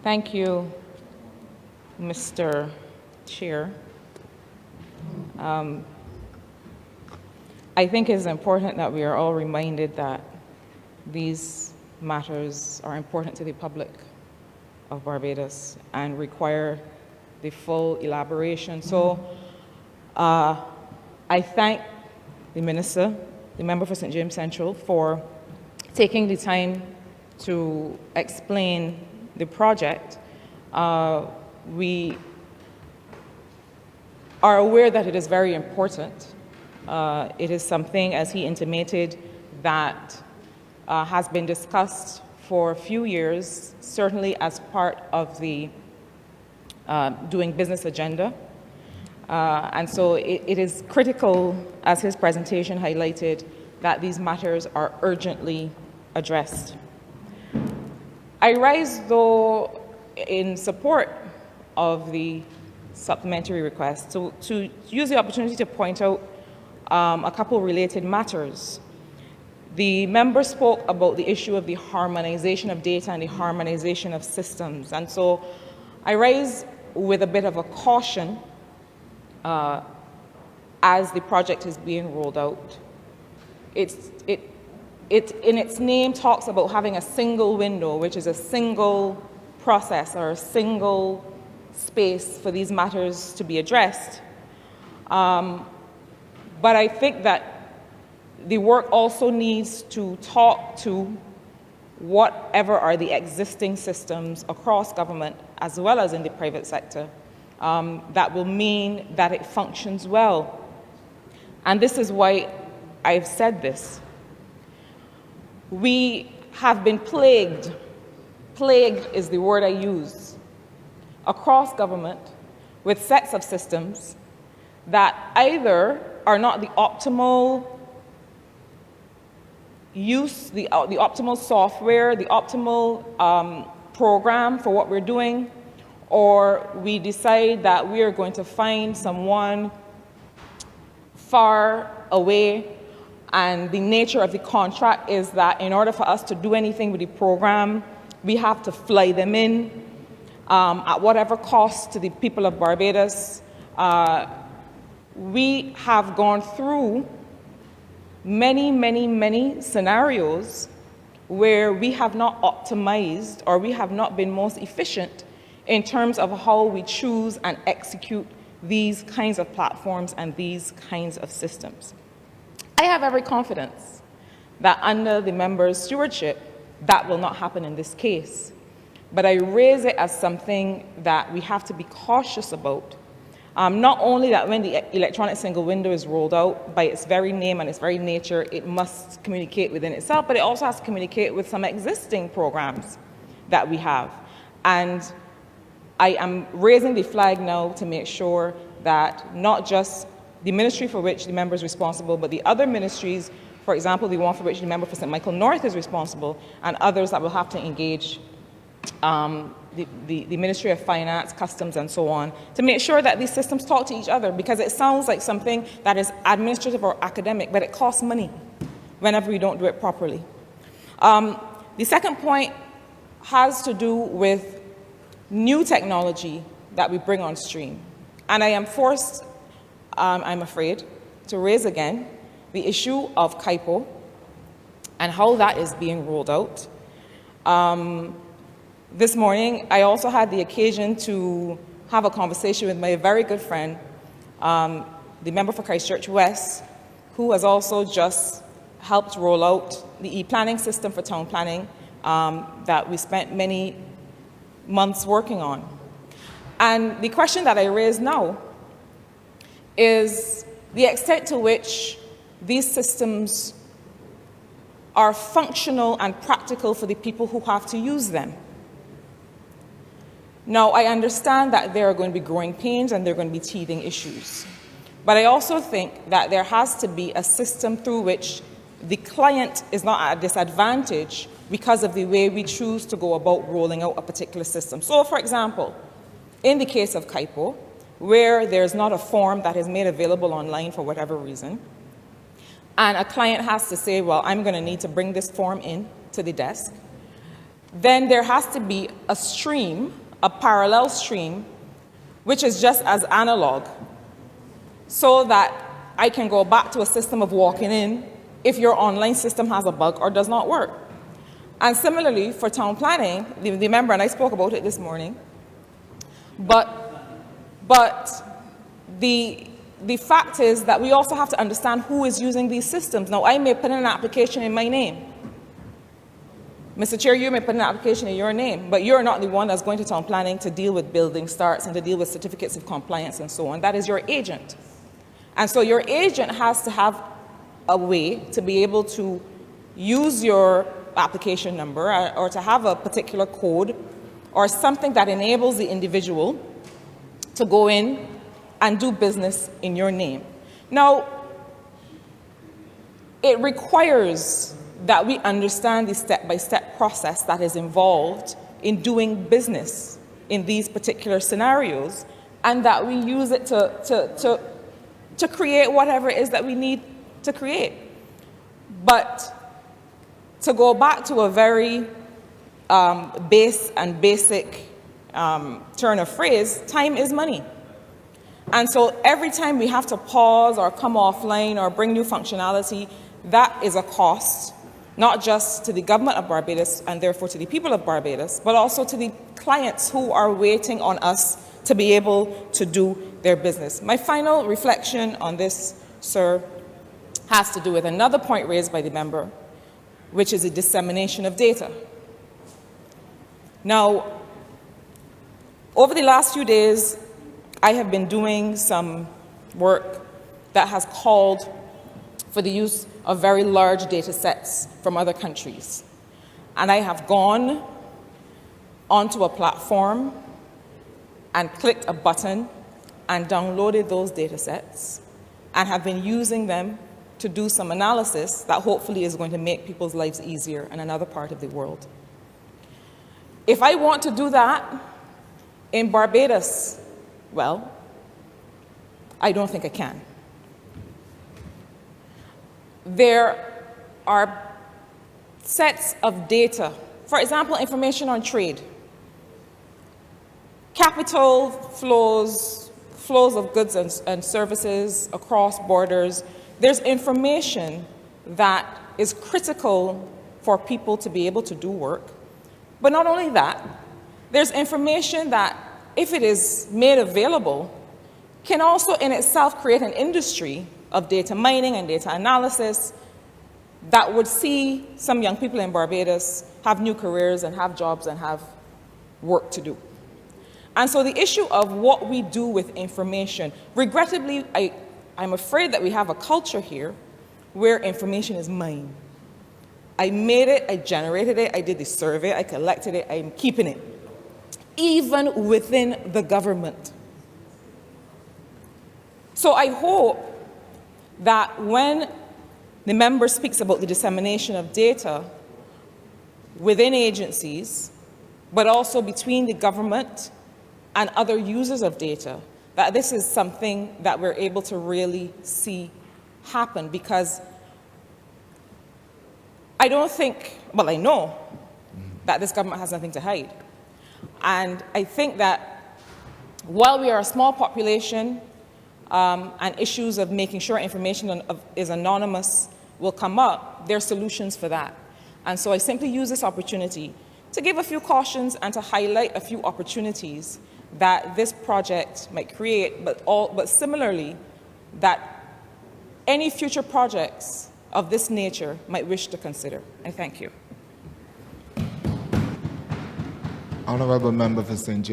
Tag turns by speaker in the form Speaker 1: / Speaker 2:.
Speaker 1: Thank you, Mr. Chair. I think it's important that we are all reminded that these matters are important to the public of Barbados and require the full elaboration. So I thank the Minister, the member for St. James Central, for taking the time to explain the project. We are aware that it is very important. It is something, as he intimated, that has been discussed for a few years, certainly as part of the doing business agenda. And so it is critical, as his presentation highlighted, that these matters are urgently addressed. I rise, though, in support of the supplementary request to use the opportunity to point out a couple related matters. The member spoke about the issue of the harmonization of data and the harmonization of systems. And so I rise with a bit of a caution as the project is being rolled out. It in its name talks about having a single window, which is a single process or a single space for these matters to be addressed. But I think that the work also needs to talk to whatever are the existing systems across government as well as in the private sector that will mean that it functions well. And this is why I've said this. We have been plagued is the word I use, across government with sets of systems that either are not the optimal use, the optimal software, the optimal program for what we're doing, or we decide that we are going to find someone far away, and the nature of the contract is that in order for us to do anything with the program, we have to fly them in at whatever cost to the people of Barbados. We have gone through many scenarios where we have not optimized or we have not been most efficient in terms of how we choose and execute these kinds of platforms and these kinds of systems. I have every confidence that under the members' stewardship, that will not happen in this case. But I raise it as something that we have to be cautious about. Not only that when the electronic single window is rolled out, by its very name and its very nature, it must communicate within itself, but it also has to communicate with some existing programs that we have. And I am raising the flag now to make sure that not just the ministry for which the member is responsible, but the other ministries, for example, the one for which the member for St. Michael North is responsible, and others that will have to engage the Ministry of Finance, Customs, and so on, to make sure that these systems talk to each other, because it sounds like something that is administrative or academic, but it costs money whenever we don't do it properly. The second point has to do with new technology that we bring on stream. And I am forced, I'm afraid, to raise again the issue of KIPO and how that is being rolled out. This morning, I also had the occasion to have a conversation with my very good friend, the member for Christchurch West, who has also just helped roll out the e-planning system for town planning that we spent many months working on. And the question that I raise now is the extent to which these systems are functional and practical for the people who have to use them. Now, I understand that there are going to be growing pains and there are going to be teething issues. But I also think that there has to be a system through which the client is not at a disadvantage because of the way we choose to go about rolling out a particular system. So, for example, in the case of KIPO, where there's not a form that is made available online for whatever reason, and a client has to say, well, I'm going to need to bring this form in to the desk, then there has to be a stream, a parallel stream, which is just as analog, so that I can go back to a system of walking in if your online system has a bug or does not work. And similarly, for town planning, the member and I spoke about it this morning, but the fact is that we also have to understand who is using these systems. Now, I may put in an application in my name. Mr. Chair, you may put in an application in your name, but you're not the one that's going to town planning to deal with building starts and to deal with certificates of compliance and so on. That is your agent. And so your agent has to have a way to be able to use your application number or to have a particular code or something that enables the individual to go in and do business in your name. Now, it requires that we understand the step-by-step process that is involved in doing business in these particular scenarios, and that we use it to create whatever it is that we need to create. But to go back to a very basic turn of phrase, time is money. And so every time we have to pause or come offline or bring new functionality, that is a cost, not just to the government of Barbados and therefore to the people of Barbados, but also to the clients who are waiting on us to be able to do their business. My final reflection on this, sir, has to do with another point raised by the member, which is the dissemination of data. Now, over the last few days, I have been doing some work that has called for the use of very large data sets from other countries. And I have gone onto a platform and clicked a button and downloaded those data sets and have been using them to do some analysis that hopefully is going to make people's lives easier in another part of the world. If I want to do that in Barbados, well, I don't think I can. There are sets of data, for example, information on trade, capital flows of goods and services across borders. There's information that is critical for people to be able to do work. But not only that, there's information that, if it is made available, can also in itself create an industry of data mining and data analysis that would see some young people in Barbados have new careers and have jobs and have work to do. And so the issue of what we do with information, regrettably, I'm afraid that we have a culture here where information is mine. I made it, I generated it, I did the survey, I collected it, I'm keeping it, even within the government. So I hope that when the member speaks about the dissemination of data within agencies, but also between the government and other users of data, that this is something that we're able to really see happen, because I don't think, well, I know that this government has nothing to hide. And I think that while we are a small population and issues of making sure information is anonymous will come up, there are solutions for that. And so I simply use this opportunity to give a few cautions and to highlight a few opportunities that this project might create, but similarly, that any future projects of this nature might wish to consider. I thank you.
Speaker 2: Honourable Member for St. James.